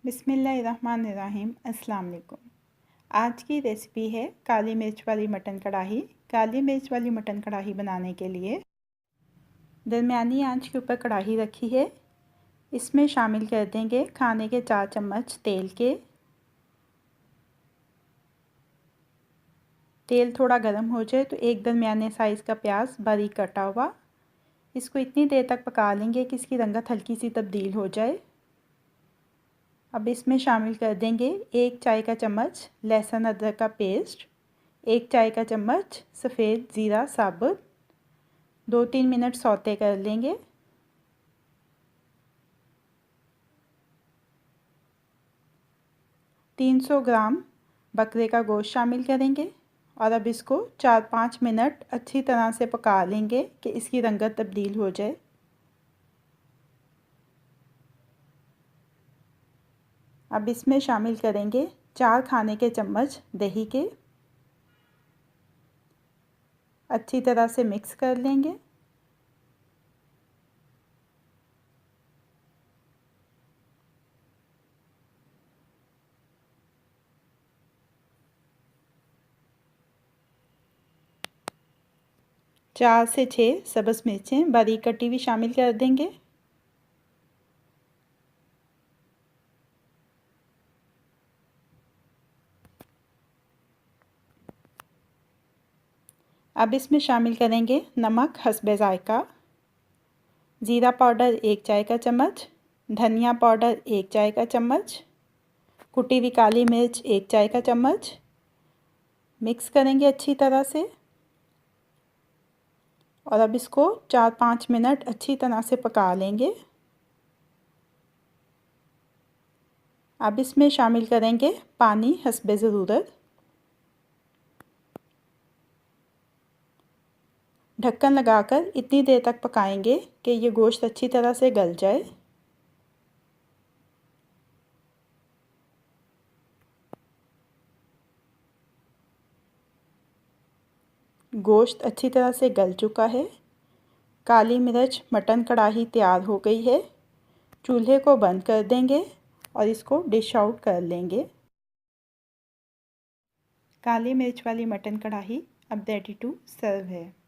बिस्मिल्लाहिर्रहमानिर्रहीम। अस्सलाम वालेकुम। आज की रेसिपी है काली मिर्च वाली मटन कढ़ाई। काली मिर्च वाली मटन कढ़ाई बनाने के लिए दरमियानी आंच के ऊपर कढ़ाई रखी है। इसमें शामिल कर देंगे खाने के 4 चम्मच तेल के। तेल थोड़ा गर्म हो जाए तो एक दरमियाने साइज़ का प्याज बारीक कटा हुआ, इसको इतनी देर तक पका लेंगे कि इसकी रंगत हल्की सी तब्दील हो जाए। अब इसमें शामिल कर देंगे 1 चाय का चम्मच लहसुन अदरक का पेस्ट, 1 चाय का चम्मच सफ़ेद ज़ीरा साबुत। 2-3 मिनट सौते कर लेंगे। $300 ग्राम बकरे का गोश्त शामिल करेंगे और अब इसको 4-5 मिनट अच्छी तरह से पका लेंगे कि इसकी रंगत तब्दील हो जाए। अब इसमें शामिल करेंगे 4 खाने के चम्मच दही के। अच्छी तरह से मिक्स कर लेंगे। चार से 6 सब्ज़ मिर्चें बारीक कटी हुई शामिल कर देंगे। अब इसमें शामिल करेंगे नमक हस्बे ज़ायक़ा, ज़ीरा पाउडर 1 चाय का चम्मच, धनिया पाउडर 1 चाय का चम्मच, कुटी हुई काली मिर्च 1 चाय का चम्मच। मिक्स करेंगे अच्छी तरह से और अब इसको 4-5 मिनट अच्छी तरह से पका लेंगे। अब इसमें शामिल करेंगे पानी हस्बे ज़रूरत। ढक्कन लगाकर इतनी देर तक पकाएंगे कि ये गोश्त अच्छी तरह से गल जाए। गोश्त अच्छी तरह से गल चुका है। काली मिर्च मटन कढ़ाई तैयार हो गई है। चूल्हे को बंद कर देंगे और इसको डिश आउट कर लेंगे। काली मिर्च वाली मटन कढ़ाई अब रेडी टू सर्व है।